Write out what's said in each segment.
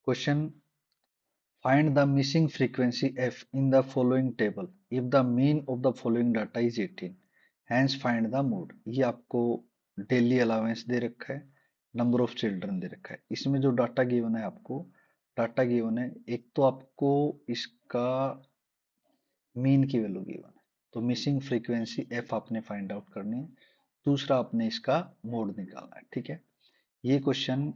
Question, find the missing frequency f in the following table if the mean of the following data is 18, hence find the mode। ये आपको daily allowance दे रखा है, number of children they रखा है। इसमें जो data given है आपको, डाटा गिवन है, एक तो आपको इसका मीन की वैल्यू गिवन है, तो मिसिंग फ्रीक्वेंसी एफ आपने फाइंड आउट करनी है। दूसरा आपने इसका मोड निकालना है। ठीक है, ये क्वेश्चन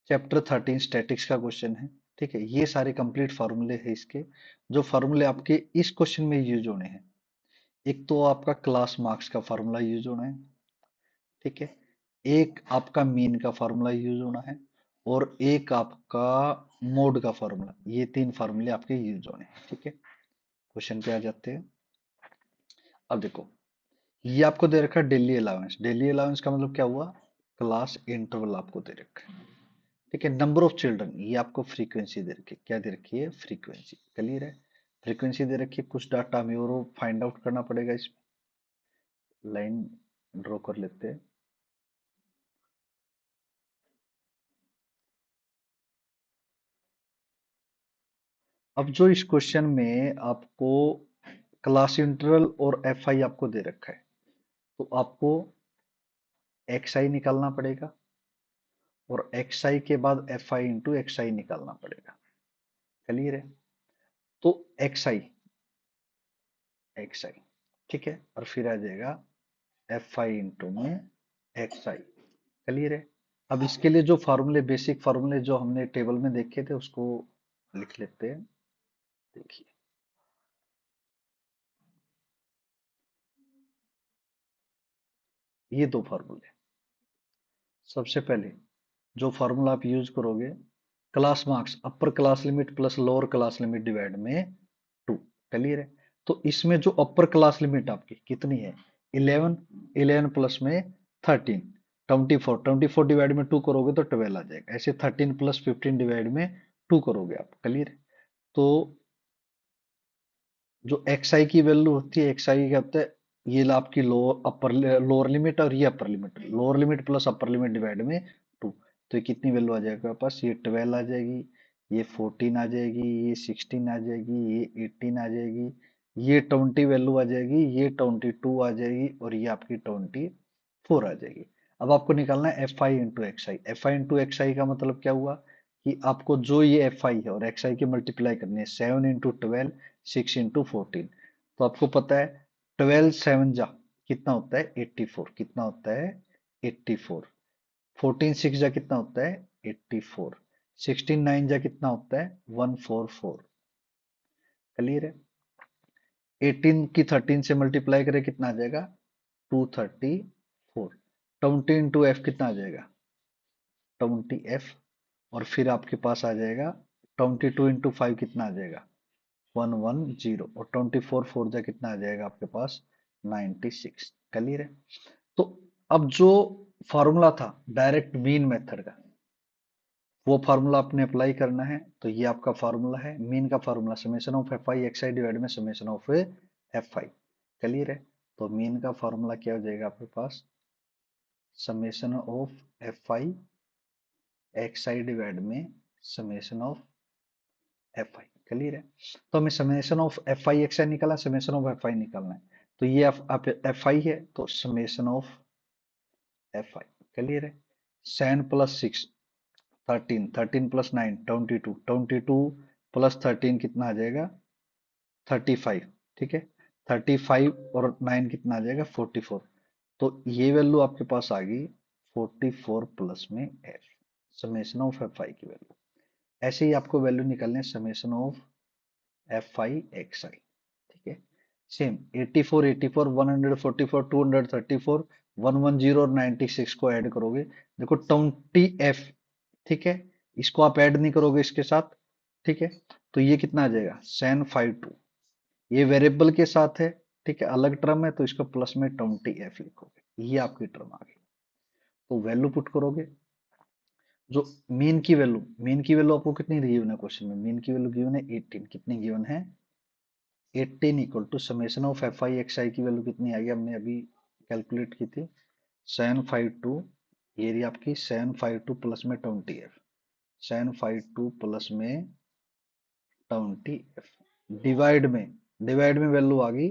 चैप्टर 13 स्टैटिक्स का क्वेश्चन है। ठीक है, ये सारे कंप्लीट फार्मूले हैं इसके, जो फार्मूले आपके इस क्वेश्चन में यूज होने हैं। एक तो आपका क्लास मार्क्स का फार्मूला यूज होना है। ठीक है, एक आपका मीन का फार्मूला यूज होना है, और एक आपका मोड का फार्मूला। ये तीन फार्मूले आपके यूज होने हैं। ठीक है, क्वेश्चन पे आ जाते हैं। अब देखो, ये आपको दे रखा है डेली अलाउंस। डेली अलाउंस का मतलब क्या हुआ, क्लास इंटरवल आपको दे रखा है। ठीक है, नंबर ऑफ चिल्ड्रन, ये आपको फ्रीक्वेंसी दे रखी है। क्या दे रखी है, फ्रीक्वेंसी। क्लियर है, फ्रीक्वेंसी दे रखी है, कुछ डाटा हमें और फाइंड आउट करना पड़ेगा। इसमें लाइन ड्रॉ कर लेते हैं। अब जो इस क्वेश्चन में आपको क्लास इंटरवल और एफ आई आपको दे रखा है, तो आपको एक्स आई निकालना पड़ेगा, और एक्स आई के बाद F I into X I निकालना पड़ेगा। क्लियर है, तो एक्स आई, ठीक है, और फिर आ जाएगा एफ आई इंटू में एक्स आई। क्लियर है, अब इसके लिए जो फार्मूले, बेसिक फार्मूले जो हमने टेबल में देखे थे, उसको लिख लेते हैं। देखिए, ये दो फार्मूले। सबसे पहले जो फार्मूला आप यूज करोगे, class marks upper class limit plus lower class limit divide में 2। क्लियर है, तो इसमें जो अपर क्लास लिमिट आपकी कितनी है, 11। 11 प्लस में 13, 24। 24 डिवाइड में 2 करोगे तो 12 आ जाएगा। ऐसे 13 प्लस 15 डिवाइड में 2 करोगे आप। क्लियर है, तो जो एक्स आई की वैल्यू होती है, एक्स आई क्या होता है, ये आपकी लोअर लिमिट और ये upper limit. Lower limit plus upper limit divide में 2, तो ये कितनी वैल्यू आ जाएगा आपके पास, ये 12 आ जाएगी, ये 14 आ जाएगी, ये 16 आ जाएगी, ये 18 आ जाएगी, ये 20 वैल्यू आ जाएगी, ये 22 आ जाएगी, और ये आपकी 24 आ जाएगी। अब आपको निकालना है F I into X I. F I into X I का मतलब क्या हुआ, कि आपको जो ये एफ आई है और एक्स आई की मल्टीप्लाई करनी है, 7 इंटू 12, 6 इंटू 14। तो आपको पता है 12 7 जा कितना होता है, 84। कितना होता है, 84। 14 6 जा कितना होता है, 84। 16 9 जा कितना होता है, 144। क्लियर है, 18 की 13 से मल्टीप्लाई करें कितना आ जाएगा, 234। 20 इंटू एफ कितना आ जाएगा, 20 एफ। और फिर आपके पास आ जाएगा 22 इंटू 5 कितना आ जाएगा, 110। और 24 फोर जा कितना आ जाएगा आपके पास, 96। क्लियर है, तो अब जो फॉर्मूला था डायरेक्ट मीन मेथड का, वो फार्मूला आपने अप्लाई करना है। तो ये आपका फार्मूला है, मीन का formula summation of F I X I divide में summation of F I. Clear है, तो मीन का फार्मूला क्या हो जाएगा आपके पास, summation of F I X I divide में summation of F I. Clear है, तो हमें summation of F I X I निकालना, समेशन ऑफ एफ आई निकालना है। तो ये एफ आई है, तो summation of F I. Clear है, 7 + 6 13, 13 + 9 22, 22 + 13 कितना आ जाएगा, 35। ठीक है, 35 और 9 कितना आ जाएगा, 44। तो ये वैल्यू आपके पास आ गई 44 प्लस में F, summation of F I की वैल्यू। ऐसे ही आपको वैल्यू निकालने हैं summation of F I X I. ठीक है, सेम 84 84 144 234 110 और 96 को ऐड करोगे, देखो 20 एफ। ठीक है, इसको आप ऐड नहीं करोगे इसके साथ। ठीक है, तो ये कितना आ जाएगा, 752। ये वेरिएबल के साथ है, ठीक है, अलग टर्म है, तो इसको प्लस में 20 एफ लिखोगे, ये आपकी टर्म आ गई। तो वैल्यू पुट करोगे, जो मीन की वैल्यू आपको कितनी गिवन है क्वेश्चन में, मीन की वैल्यू गिवन है 18। कितनी गिवन है, 18 equal to summation of F I X I की वैल्यू कितनी आई, हमने अभी कैलकुलेट की थी 752। ये रही आपकी 752 प्लस में 20 एफ, sin 5 2 प्लस में 20f डिवाइड में वैल्यू आ गई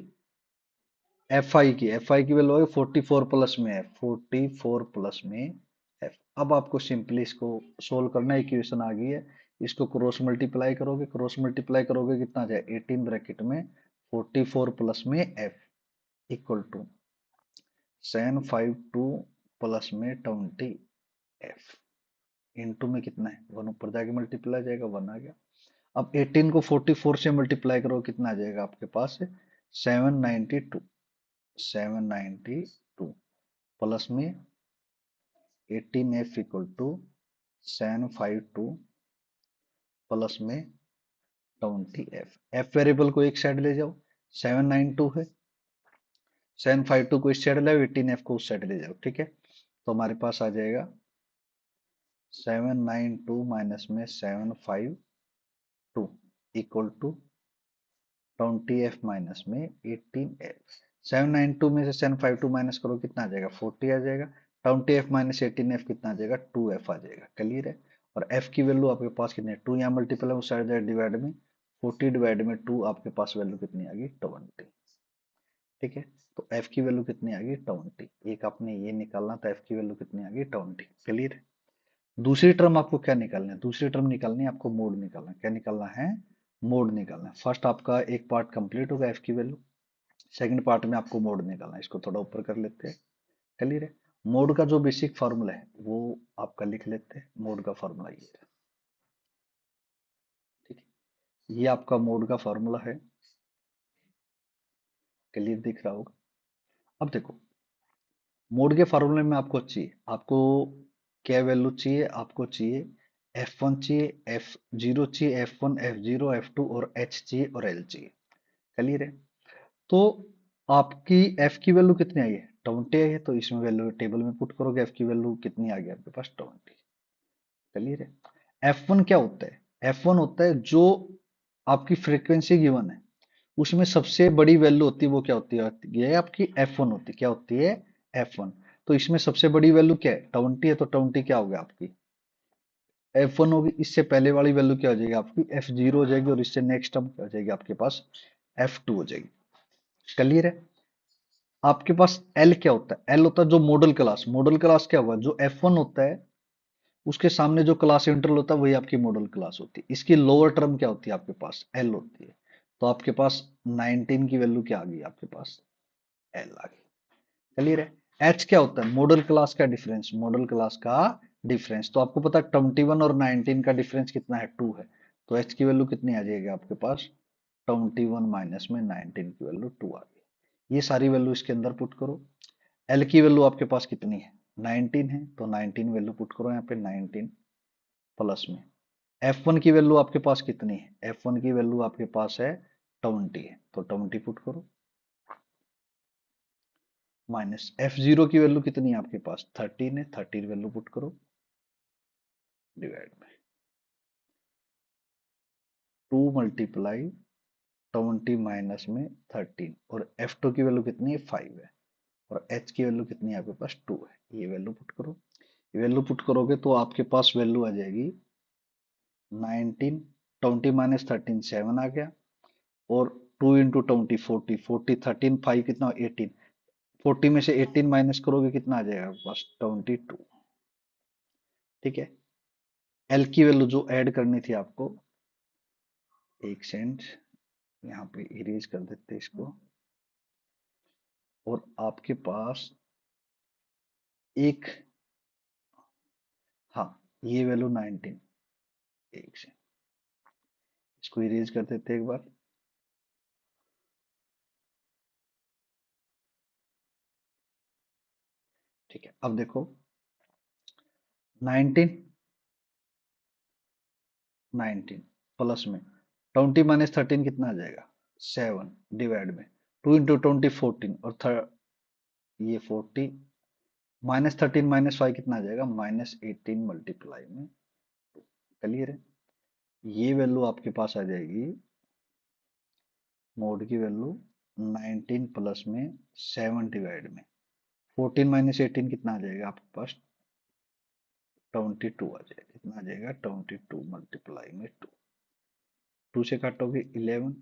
एफ आई की वैल्यू आ गई 44 प्लस में एफ 44 प्लस में एफ। अब आपको सिंपली इसको सोल्व करना है, इक्वेशन आ गई है। इसको क्रॉस मल्टीप्लाई करोगे कितना आ जाए 18 ब्रैकेट में 44 प्लस में f equal to sin 5 2 plus में 20f इंटू में कितना है 1 ऊपर जाके मल्टीप्लाई जाएगा 1 आ गया। अब 18 को 44 से मल्टीप्लाई करो कितना आ जाएगा आपके पास 792 792 प्लस में 18f equal to sin 5 2 plus में 20f। एफ वेरिएबल को एक साइड ले जाओ, 792 है, sin 5 2 को इस साइड ले जाओ, 18f को उस साइड ले जाओ। ठीक है, तो हमारे पास आ जाएगा 792 माइनस में 752 इक्वल टू 20f माइनस में 18f। 792 में से 752 माइनस करो कितना आ जाएगा 40 आ जाएगा। 20f माइनस 18f कितना आ जाएगा 2f आ जाएगा। क्लियर है। और f की वैल्यू आपके पास कितनी है 2 यहाँ मल्टीपल उस साइड जाए डिवाइड में 40 डिवाइड में 2 आपके पास वैल्यू कितनी आ गई 20। ठीक है, तो f की वैल्यू कितनी आ गई 20। एक आपने ये निकालना था, f की वैल्यू कितनी आ गई 20। क्लियर है। दूसरी टर्म आपको क्या निकालना है, दूसरी टर्म निकालनी है आपको मोड निकालना है। क्या निकालना है मोड निकालना है। फर्स्ट आपका एक पार्ट कंप्लीट होगा एफ की वैल्यू, सेकंड पार्ट में आपको मोड निकालना है। इसको थोड़ा ऊपर कर लेते हैं। क्लियर है। मोड का जो बेसिक फॉर्मूला है वो आपका लिख लेते हैं। मोड का फॉर्मूला ये है। ठीक है, ये आपका मोड का फॉर्मूला है। क्लियर दिख रहा होगा। अब देखो मोड के फॉर्मूले में आपको क्या वैल्यू चाहिए, आपको चाहिए F1 चाहिए, F0 चाहिए, F1 F0 F2 और H चाहिए और L चाहिए। क्लियर है। तो आपकी f की वैल्यू कितनी आई है 20 आई है, तो इसमें वैल्यू टेबल में पुट करोगे, f की वैल्यू कितनी आ गई आपके पास 20। क्लियर है। F1 क्या होता है, F1 होता है जो आपकी फ्रीक्वेंसी गिवन है उसमें सबसे बड़ी वैल्यू होती है, वो क्या होती है ये आपकी F1 होती है। क्या होती है F1। तो इसमें सबसे बड़ी वैल्यू क्या है 20 है, तो 20 क्या होगा आपकी F1 होगी। इससे पहले वाली वैल्यू क्या हो जाएगी आपकी F0 हो जाएगी, और इससे नेक्स्ट टर्म क्या हो जाएगी आपके पास F2 हो जाएगी। क्लियर है। आपके पास एल क्या होता है, एल होता है जो मॉडल क्लास। मॉडल क्लास क्या हुआ, जो F1 होता है उसके सामने जो क्लास इंटरवल होता है वही आपकी मॉडल क्लास होती है। इसकी लोअर टर्म क्या होती है आपके पास एल होती है। तो आपके पास 19 की वैल्यू क्या आ गई आपके पास एल आ गई। क्लियर है। एच क्या होता है मॉडल क्लास का डिफरेंस, मॉडल क्लास का डिफरेंस। तो आपको पता है 21 और 19 का डिफरेंस कितना है 2 है। तो एच की वैल्यू कितनी आ जाएगी आपके पास 21 माइनस में 19 की वैल्यू 2 आ गई। ये सारी वैल्यू इसके अंदर पुट करो। एल की वैल्यू आपके पास कितनी है 19 है, तो 19 वैल्यू पुट करो यहाँ पे 19 प्लस में F1 की वैल्यू आपके पास कितनी है, F1 की वैल्यू आपके पास है 20 है, तो 20 पुट करो माइनस F0 की वैल्यू कितनी है आपके पास 13 है, 13 वैल्यू पुट करो डिवाइड में 2 मल्टीप्लाई 20 माइनस में 13, और F2 की वैल्यू कितनी है 5 है, और H की वैल्यू कितनी है आपके पास 2 है। ये वैल्यू पुट करो। ये वैल्यू पुट करोगे तो आपके पास वैल्यू आ जाएगी 19, 20 माइनस 13 7 आ गया, और 2 इंटू 20 40, 40 13 5 कितना 18, 40 में से 18 माइनस करोगे कितना आ जाएगा आपके पास 22। ठीक है। एल की वैल्यू जो ऐड करनी थी आपको, एक सेंट यहाँ पे इरेज कर देते इसको, और आपके पास एक, हाँ ये वैल्यू 19, एक सेंट इसको इरेज कर देते एक बार। ठीक है, अब देखो 19 19 प्लस में 20 माइनस 13 कितना आ जाएगा 7 डिवाइड में 2 इंटू 20 14, और ये 40 माइनस 13 माइनस 5 कितना आ जाएगा -18 मल्टीप्लाई में 2। क्लियर है। ये वैल्यू आपके पास आ जाएगी मोड की वैल्यू 19 प्लस में 7 डिवाइड में 14 माइनस 18 कितना आ जाएगा आपके पास 22 आ जाएगा, कितना आ जाएगा 22 मल्टीप्लाई में 2, 2 से काटोगे 11,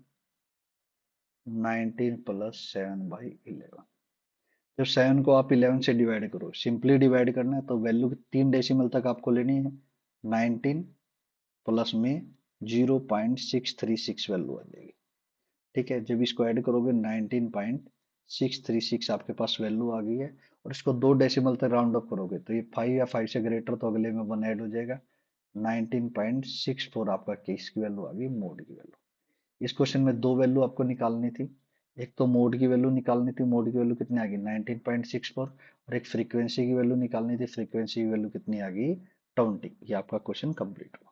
19 प्लस 7/11। जब 7 को आप 11 से डिवाइड करो, सिंपली डिवाइड करना है तो वैल्यू 3 डेसिमल तक आपको लेनी है, 19 प्लस में 0.636 वैल्यू आ जाएगी। ठीक है, जब इसको ऐड करोगे 19.636 आपके पास वैल्यू आ गई है, और इसको 2 डेसिमल तक राउंड अप करोगे तो ये 5 या 5 से ग्रेटर, तो अगले में 1 ऐड हो जाएगा, 19.64 आपका केस की वैल्यू आ गई, मोड की वैल्यू। इस क्वेश्चन में 2 वैल्यू आपको निकालनी थी, एक तो मोड की वैल्यू निकालनी थी, मोड की वैल्यू कितनी आ गई 19.64, और एक फ्रीक्वेंसी की वैल्यू निकालनी थी, फ्रीक्वेंसी की वैल्यू कितनी आ गई 20। ये आपका क्वेश्चन कंप्लीट हुआ।